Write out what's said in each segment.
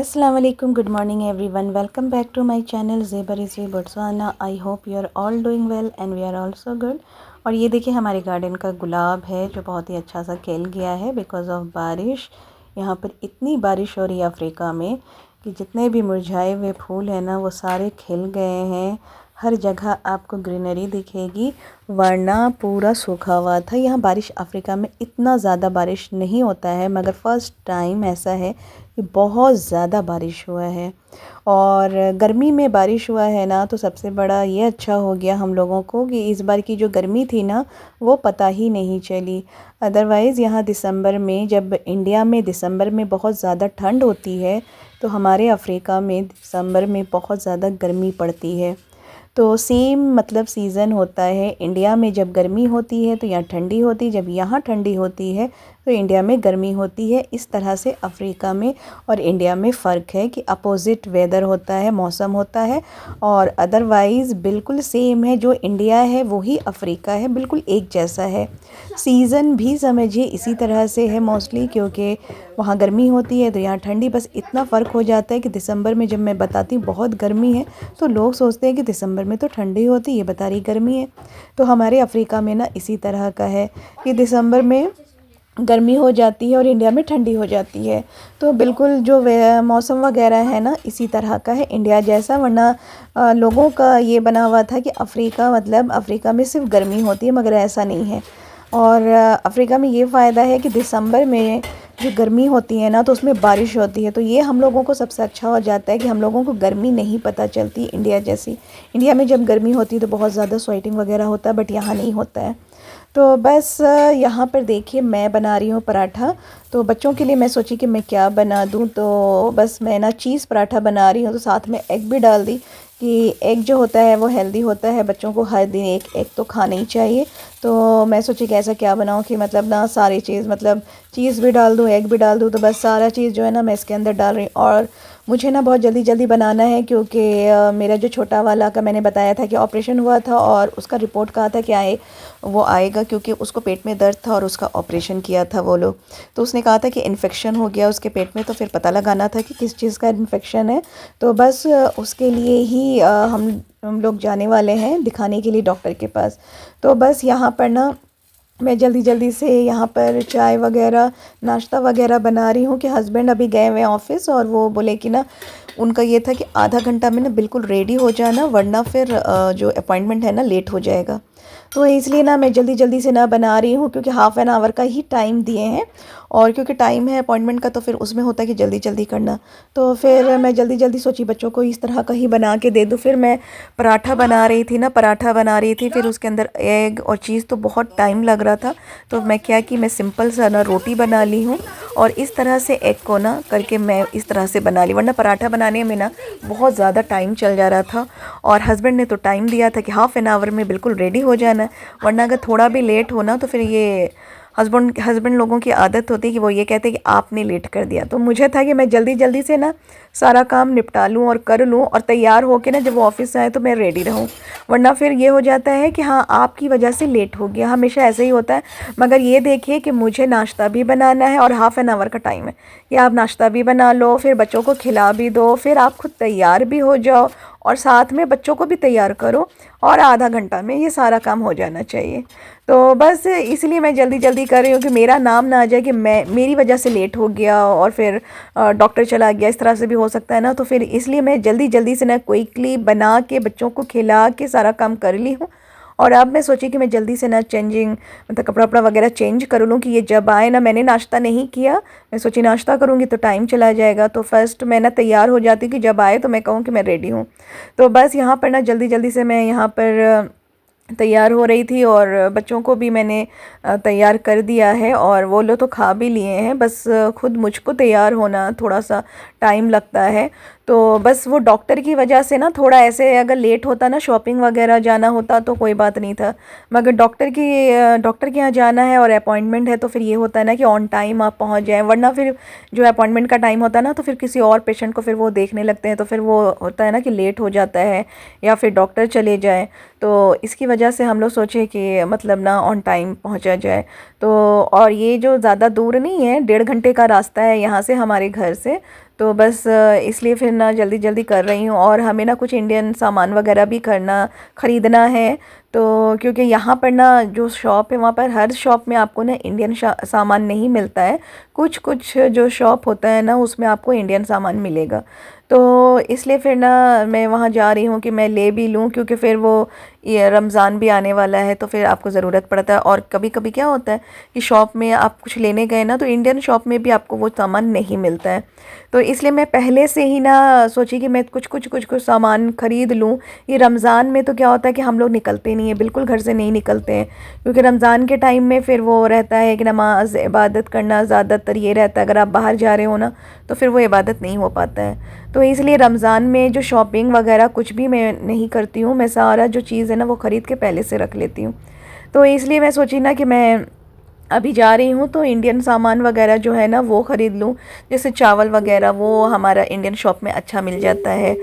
अस्सलाम वालेकुम, good morning everyone, welcome back to my channel Zebar is Botswana. I hope you are all doing well and we are also good. और ये देखिए हमारे garden का गुलाब है जो बहुत ही अच्छा सा खिल गया है बिकॉज़ ऑफ बारिश। यहाँ पर इतनी बारिश हो रही है अफ्रीका में कि जितने भी मुरझाए हुए फूल हैं ना वो सारे खिल गए हैं। हर जगह आपको ग्रीनरी दिखेगी, वरना पूरा सूखा हुआ था। यहाँ बारिश अफ्रीका में इतना ज़्यादा बारिश नहीं होता है, मगर फ़र्स्ट टाइम ऐसा है कि बहुत ज़्यादा बारिश हुआ है। और गर्मी में बारिश हुआ है ना, तो सबसे बड़ा ये अच्छा हो गया हम लोगों को कि इस बार की जो गर्मी थी ना वो पता ही नहीं चली। अदरवाइज़ यहाँ दिसंबर में, जब इंडिया में दिसंबर में बहुत ज़्यादा ठंड होती है, तो हमारे अफ्रीका में दिसंबर में बहुत ज़्यादा गर्मी पड़ती है। तो सेम मतलब सीज़न होता है। इंडिया में जब गर्मी होती है तो यहाँ ठंडी होती है, जब यहाँ ठंडी होती है तो इंडिया में गर्मी होती है। इस तरह से अफ्रीका में और इंडिया में फ़र्क है कि अपोज़िट वेदर होता है, मौसम होता है। और अदरवाइज़ बिल्कुल सेम है, जो इंडिया है वही अफ्रीका है, बिल्कुल एक जैसा है। सीज़न भी समझिए इसी तरह से है मोस्टली, क्योंकि वहाँ गर्मी होती है तो यहाँ ठंडी। बस इतना फ़र्क हो जाता है कि दिसंबर में जब मैं बताती हूँ बहुत गर्मी है तो लोग सोचते हैं कि दिसंबर में तो ठंडी होती है, ये बता रही गर्मी है। तो हमारे अफ्रीका में ना इसी तरह का है कि दिसंबर में गर्मी हो जाती है और इंडिया में ठंडी हो जाती है। तो बिल्कुल जो मौसम वगैरह है ना इसी तरह का है इंडिया जैसा। वरना लोगों का ये बना हुआ था कि अफ्रीका मतलब अफ्रीका में सिर्फ गर्मी होती है, मगर ऐसा नहीं है। और अफ्रीका में ये फ़ायदा है कि दिसंबर में जो गर्मी होती है ना तो उसमें बारिश होती है, तो ये हम लोगों को सबसे अच्छा हो जाता है कि हम लोगों को गर्मी नहीं पता चलती इंडिया जैसी। इंडिया में जब गर्मी होती है तो बहुत ज़्यादा स्वेटिंग वगैरह होता है, बट यहाँ नहीं होता है। तो बस यहाँ पर देखिए मैं बना रही हूँ पराठा। तो बच्चों के लिए मैं सोची कि मैं क्या बना दूँ, तो बस मैं ना चीज़ पराठा बना रही हूँ। तो साथ में एग भी डाल दी कि एग जो होता है वो हेल्दी होता है, बच्चों को हर दिन एक एग तो खाना ही चाहिए। तो मैं सोची कि ऐसा क्या बनाऊँ कि मतलब ना सारी चीज़, मतलब चीज़ भी डाल दूँ, एग भी डाल दूँ। तो बस सारा चीज़ जो है ना मैं इसके अंदर डाल रही हूँ। और मुझे ना बहुत जल्दी जल्दी बनाना है, क्योंकि मेरा जो छोटा वाला का मैंने बताया था कि ऑपरेशन हुआ था और उसका रिपोर्ट कहा था कि वो आएगा, क्योंकि उसको पेट में दर्द था और उसका ऑपरेशन किया था वो लोग। तो उसने कहा था कि इन्फेक्शन हो गया उसके पेट में, तो फिर पता लगाना था कि किस चीज़ का इन्फेक्शन है। तो बस उसके लिए ही हम लोग जाने वाले हैं दिखाने के लिए डॉक्टर के पास। तो बस यहाँ पर ना मैं जल्दी जल्दी से यहाँ पर चाय वगैरह नाश्ता वगैरह बना रही हूँ कि हस्बैंड अभी गए हुए हैं ऑफ़िस, और वो बोले कि ना उनका ये था कि आधा घंटा में ना बिल्कुल रेडी हो जाना, वरना फिर जो अपॉइंटमेंट है ना लेट हो जाएगा। तो इसलिए ना मैं जल्दी जल्दी से ना बना रही हूँ, क्योंकि हाफ़ एन आवर का ही टाइम दिए हैं। और क्योंकि टाइम है अपॉइंटमेंट का तो फिर उसमें होता है कि जल्दी जल्दी करना। तो फिर मैं जल्दी जल्दी सोची बच्चों को इस तरह का ही बना के दे दूँ। फिर मैं पराठा बना रही थी ना, पराठा बना रही थी, फिर उसके अंदर एग और चीज़, तो बहुत टाइम लग रहा था। तो मैं क्या कि मैं सिंपल सा ना रोटी बना ली हूँ, और इस तरह से एग को ना करके मैं इस तरह से बना ली। वरना पराठा बनाने में ना बहुत ज़्यादा टाइम चल जा रहा था, और हस्बैंड ने तो टाइम दिया था कि हाफ़ एन आवर में बिल्कुल रेडी हो जाना है। वरना अगर थोड़ा भी लेट हो ना तो फिर ये हस्बैंड लोगों की आदत होती है कि वो ये कहते हैं कि आपने लेट कर दिया। तो मुझे था कि मैं जल्दी जल्दी से ना सारा काम निपटा लूँ और कर लूँ, और तैयार होके ना जब वो ऑफिस आए तो मैं रेडी रहूँ। वरना फिर ये हो जाता है कि हाँ आपकी वजह से लेट हो गया, हमेशा ऐसे ही होता है। मगर ये देखिए कि मुझे नाश्ता भी बनाना है और हाफ़ एन आवर का टाइम है, कि आप नाश्ता भी बना लो, फिर बच्चों को खिला भी दो, फिर आप खुद तैयार भी हो जाओ और साथ में बच्चों को भी तैयार करो, और आधा घंटा में ये सारा काम हो जाना चाहिए। तो बस इसलिए मैं जल्दी जल्दी कर रही हूँ कि मेरा नाम ना आ जाए कि मेरी वजह से लेट हो गया और फिर डॉक्टर चला गया, इस तरह से भी हो सकता है ना। तो फिर इसलिए मैं जल्दी जल्दी से ना क्विकली बना के बच्चों को खिला के सारा काम कर ली हूँ। और अब मैं सोची कि मैं जल्दी से ना चेंजिंग मतलब कपड़ा वपड़ा वगैरह चेंज कर लूँ, कि ये जब आए ना, मैंने नाश्ता नहीं किया, मैं सोची नाश्ता करूँगी तो टाइम चला जाएगा। तो फर्स्ट मैं ना तैयार हो जाती कि जब आए तो मैं कहूँ कि मैं रेडी हूँ। तो बस यहाँ पर ना जल्दी जल्दी से मैं यहाँ पर तैयार हो रही थी, और बच्चों को भी मैंने तैयार कर दिया है, और वो लोग तो खा भी लिए हैं। बस खुद मुझको तैयार होना थोड़ा सा टाइम लगता है। तो बस वो डॉक्टर की वजह से ना थोड़ा ऐसे, अगर लेट होता ना, शॉपिंग वगैरह जाना होता तो कोई बात नहीं था, मगर डॉक्टर के यहाँ जाना है और अपॉइंटमेंट है, तो फिर ये होता है ना कि ऑन टाइम आप पहुँच जाएँ। वरना फिर जो अपॉइंटमेंट का टाइम होता है ना तो फिर किसी और पेशेंट को फिर वो देखने लगते हैं, तो फिर वो होता है ना कि लेट हो जाता है या फिर डॉक्टर चले जाए। तो इसकी वजह से हम लोग सोचे कि मतलब ना ऑन टाइम पहुंचा जाए। तो और ये जो ज़्यादा दूर नहीं है, 1.5 घंटे का रास्ता है यहाँ से हमारे घर से। तो बस इसलिए फिर ना जल्दी जल्दी कर रही हूँ। और हमें ना कुछ इंडियन सामान वगैरह भी ख़रीदना है। तो क्योंकि यहाँ पर ना जो शॉप है वहाँ पर हर शॉप में आपको ना इंडियन सामान नहीं मिलता है। कुछ कुछ जो शॉप होता है ना उसमें आपको इंडियन सामान मिलेगा। तो इसलिए फिर ना मैं वहाँ जा रही हूँ कि मैं ले भी लूँ, क्योंकि फिर वो ये रमज़ान भी आने वाला है तो फिर आपको ज़रूरत पड़ता है। और कभी कभी क्या होता है कि शॉप में आप कुछ लेने गए ना तो इंडियन शॉप में भी आपको वो सामान नहीं मिलता है। तो इसलिए मैं पहले से ही ना सोची कि मैं कुछ सामान ख़रीद लूँ। ये रमज़ान में तो क्या होता है कि हम लोग निकलते नहीं हैं, बिल्कुल घर से नहीं निकलते हैं, क्योंकि रमज़ान के टाइम में फिर वो रहता है कि नमाज इबादत करना ज़्यादातर ये रहता है। अगर आप बाहर जा रहे हो ना तो फिर वो इबादत नहीं हो पाता है। तो इसलिए रमज़ान में जो शॉपिंग वगैरह कुछ भी मैं नहीं करती हूँ, मैं सारा जो चीज़ है ना वो ख़रीद के पहले से रख लेती हूँ। तो इसलिए मैं सोची ना कि मैं अभी जा रही हूँ तो इंडियन सामान वगैरह जो है ना वो ख़रीद लूँ। जैसे चावल वगैरह वो हमारा इंडियन शॉप में अच्छा मिल जाता है।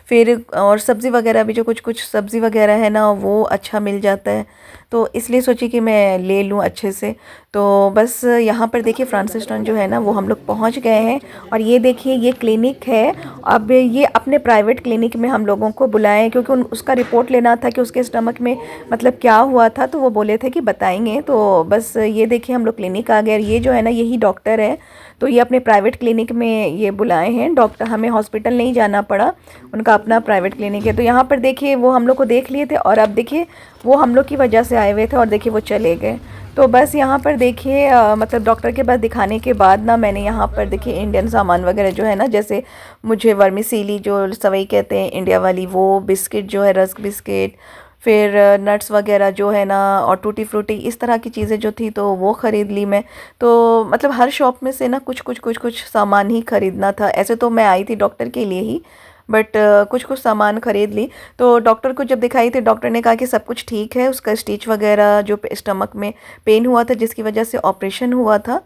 फिर और सब्ज़ी वगैरह भी, जो कुछ कुछ सब्ज़ी वगैरह है ना वो अच्छा मिल जाता है। तो इसलिए सोची कि मैं ले लूँ अच्छे से। तो बस यहाँ पर देखिए फ्रांसिस्टन जो है ना वो हम लोग पहुँच गए हैं। और ये देखिए ये क्लिनिक है। अब ये अपने प्राइवेट क्लिनिक में हम लोगों को बुलाएं, क्योंकि उसका रिपोर्ट लेना था कि उसके स्टमक में मतलब क्या हुआ था। तो वो बोले थे कि बताएंगे। तो बस ये देखिए हम लोग क्लिनिक आ गए। ये जो है ना यही डॉक्टर है। तो ये अपने प्राइवेट क्लिनिक में ये बुलाए हैं डॉक्टर, हमें हॉस्पिटल नहीं जाना पड़ा, उनका अपना प्राइवेट क्लिनिक है। तो यहाँ पर देखिए वो हम लोग को देख लिए थे और अब देखिए वो हम लोग की वजह से आए हुए थे और देखिए वो चले गए। तो बस यहाँ पर देखिए मतलब डॉक्टर के पास दिखाने के बाद ना मैंने यहाँ पर देखिए इंडियन सामान वगैरह जो है ना, जैसे मुझे वर्मिसीली जो सवई कहते हैं इंडिया वाली, वो बिस्किट जो है रस्क बिस्किट, फिर नट्स वगैरह जो है ना और टूटी फ्रूटी, इस तरह की चीज़ें जो थी तो वो ख़रीद ली मैं। तो मतलब हर शॉप में से ना कुछ सामान ही ख़रीदना था। ऐसे तो मैं आई थी डॉक्टर के लिए ही, बट कुछ कुछ सामान ख़रीद ली। तो डॉक्टर को जब दिखाई थी डॉक्टर ने कहा कि सब कुछ ठीक है, उसका स्टिच वगैरह जो स्टमक में पेन हुआ था जिसकी वजह से ऑपरेशन हुआ था,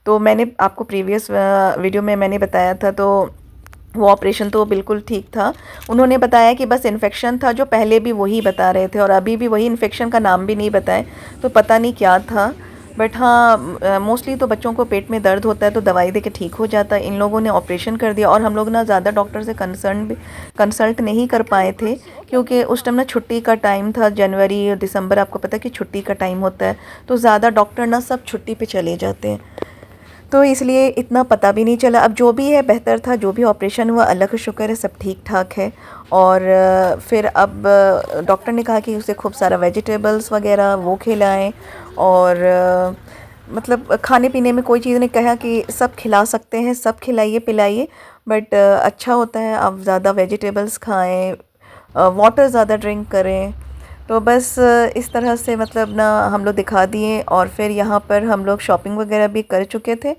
तो मैंने आपको प्रीवियस वीडियो में मैंने बताया था। तो वो ऑपरेशन तो बिल्कुल ठीक था। उन्होंने बताया कि बस इन्फेक्शन था, जो पहले भी वही बता रहे थे और अभी भी वही, इन्फेक्शन का नाम भी नहीं बताए, तो पता नहीं क्या था। बट हाँ मोस्टली तो बच्चों को पेट में दर्द होता है तो दवाई दे के ठीक हो जाता है। इन लोगों ने ऑपरेशन कर दिया और हम लोग ना ज़्यादा डॉक्टर से कंसल्ट नहीं कर पाए थे, क्योंकि उस टाइम ना छुट्टी का टाइम था। जनवरी और दिसंबर आपको पता है कि छुट्टी का टाइम होता है, तो ज़्यादा डॉक्टर ना सब छुट्टी पे चले जाते हैं। तो इसलिए इतना पता भी नहीं चला। अब जो भी है बेहतर था, जो भी ऑपरेशन हुआ अल्लाह का शुक्र है सब ठीक ठाक है। और फिर अब डॉक्टर ने कहा कि उसे खूब सारा वेजिटेबल्स वगैरह वो खिलाएं। और मतलब खाने पीने में कोई चीज़ नहीं, कहा कि सब खिला सकते हैं, सब खिलाइए पिलाइए, बट अच्छा होता है आप ज़्यादा वेजिटेबल्स खाएं, वाटर ज़्यादा ड्रिंक करें। तो बस इस तरह से मतलब ना हम लोग दिखा दिए। और फिर यहाँ पर हम लोग शॉपिंग वगैरह भी कर चुके थे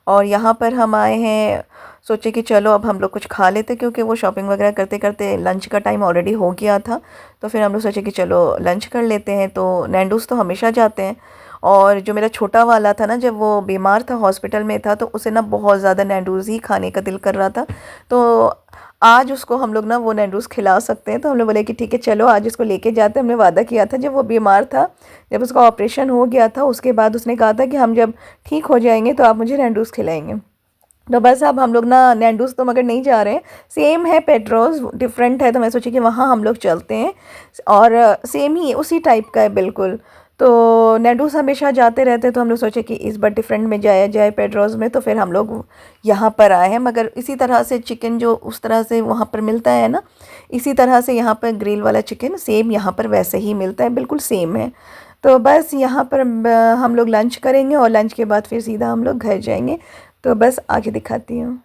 और यहाँ पर हम आए हैं, सोचे कि चलो अब हम लोग कुछ खा लेते, क्योंकि वो शॉपिंग वगैरह करते करते लंच का टाइम ऑलरेडी हो गया था। तो फिर हम लोग सोचे कि चलो लंच कर लेते हैं। तो नैंडूस तो हमेशा जाते हैं। और जो मेरा छोटा वाला था ना, जब वो बीमार था हॉस्पिटल में था, तो उसे ना बहुत ज़्यादा नैंडूस ही खाने का दिल कर रहा था। तो आज उसको हम लोग ना वो नैंडूस खिला सकते हैं। तो हम लोग बोले कि ठीक है चलो आज इसको लेके जाते हैं। हमने वादा किया था जब वो बीमार था, जब उसका ऑपरेशन हो गया था उसके बाद उसने कहा था कि हम जब ठीक हो जाएंगे तो आप मुझे नैंडूस खिलाएंगे। तो बस अब हम लोग ना नैंडूस तो मगर नहीं जा रहे हैं, सेम है पेट्रोस, डिफरेंट है। तो मैं सोची कि वहाँ हम लोग चलते हैं और सेम ही उसी टाइप का है बिल्कुल। तो नैंडूस हमेशा जाते रहते, तो हम लोग सोचे कि इस बार डिफरेंट में जाया जाए पेट्रोस में। तो फिर हम लोग यहाँ पर आए हैं। मगर इसी तरह से चिकन जो उस तरह से वहाँ पर मिलता है ना, इसी तरह से यहाँ पर ग्रिल वाला चिकन सेम यहाँ पर वैसे ही मिलता है, बिल्कुल सेम है। तो बस यहाँ पर हम लोग लंच करेंगे और लंच के बाद फिर सीधा हम लोग घर जाएंगे। तो बस आगे दिखाती हूँ।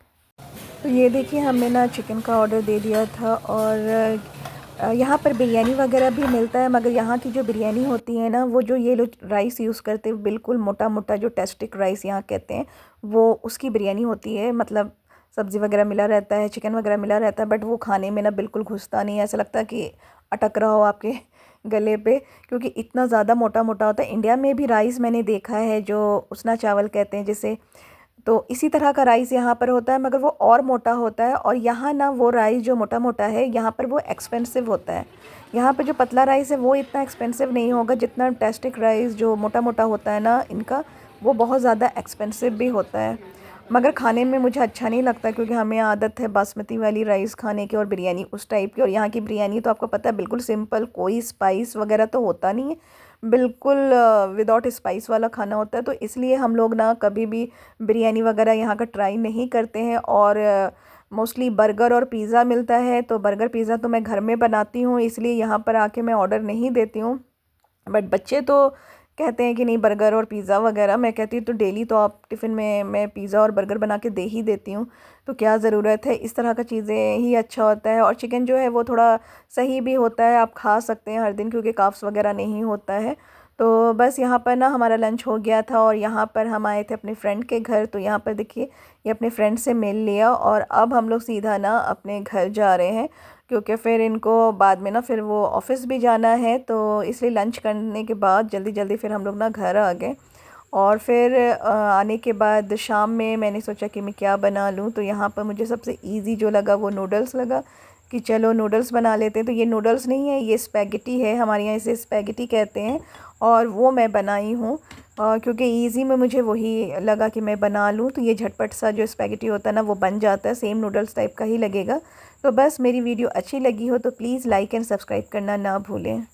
तो ये देखिए हमने ना चिकन का ऑर्डर दे दिया था और यहाँ पर बिरयानी वगैरह भी मिलता है। मगर यहाँ की जो बिरयानी होती है ना, वो जो ये लोग राइस यूज़ करते हैं बिल्कुल मोटा मोटा, जो टेस्टिक राइस यहाँ कहते हैं, वो उसकी बिरयानी होती है। मतलब सब्ज़ी वगैरह मिला रहता है, चिकन वगैरह मिला रहता है, बट वो खाने में ना बिल्कुल घुसता नहीं है। ऐसा लगता है कि अटक रहा हो आपके गले पे, क्योंकि इतना ज़्यादा मोटा मोटा होता है। इंडिया में भी राइस मैंने देखा है जो उसना चावल कहते हैं जिसे, तो इसी तरह का राइस यहाँ पर होता है, मगर वो और मोटा होता है। और यहाँ ना वो राइस जो मोटा मोटा है यहाँ पर वो एक्सपेंसिव होता है। यहाँ पे जो पतला राइस है वो इतना एक्सपेंसिव नहीं होगा जितना टेस्टिक राइस जो मोटा मोटा होता है ना इनका, वो बहुत ज़्यादा एक्सपेंसिव भी होता है। मगर खाने में मुझे अच्छा नहीं लगता क्योंकि हमें आदत है बासमती वाली राइस खाने की और बिरयानी उस टाइप की। और यहाँ की बिरयानी तो आपको पता है बिल्कुल सिंपल, कोई स्पाइस वगैरह तो होता नहीं है, बिल्कुल विदाउट स्पाइस वाला खाना होता है। तो इसलिए हम लोग ना कभी भी बिरयानी वगैरह यहाँ का ट्राई नहीं करते हैं। और मोस्टली बर्गर और पिज़्ज़ा मिलता है, तो बर्गर पिज़्ज़ा तो मैं घर में बनाती हूँ, इसलिए यहाँ पर आके मैं ऑर्डर नहीं देती हूँ। बट बच्चे तो कहते हैं कि नहीं बर्गर और पिज़्ज़ा वगैरह, मैं कहती हूँ तो डेली तो आप टिफ़िन में मैं पिज़्ज़ा और बर्गर बना के दे ही देती हूँ, तो क्या ज़रूरत है। इस तरह का चीज़ें ही अच्छा होता है। और चिकन जो है वो थोड़ा सही भी होता है, आप खा सकते हैं हर दिन क्योंकि काफ्स वगैरह नहीं होता है। तो बस यहाँ पर ना हमारा लंच हो गया था और यहाँ पर हम आए थे अपने फ्रेंड के घर। तो यहाँ पर देखिए ये अपने फ्रेंड से मिल लिया और अब हम लोग सीधा ना अपने घर जा रहे हैं क्योंकि फिर इनको बाद में ना फिर वो ऑफ़िस भी जाना है। तो इसलिए लंच करने के बाद जल्दी जल्दी फिर हम लोग ना घर आ गए। और फिर आने के बाद शाम में मैंने सोचा कि मैं क्या बना लूँ, तो यहाँ पर मुझे सबसे इजी जो लगा वो नूडल्स लगा कि चलो नूडल्स बना लेते हैं। तो ये नूडल्स नहीं है, ये स्पैगेटी है, हमारे यहाँ इसे स्पैगेटी कहते हैं। और वो मैं बनाई हूँ क्योंकि इजी में मुझे वही लगा कि मैं बना लूँ। तो ये झटपट सा जो स्पैगेटी होता है ना वो बन जाता है, सेम नूडल्स टाइप का ही लगेगा। तो बस मेरी वीडियो अच्छी लगी हो तो प्लीज़ लाइक एंड सब्सक्राइब करना ना भूलें।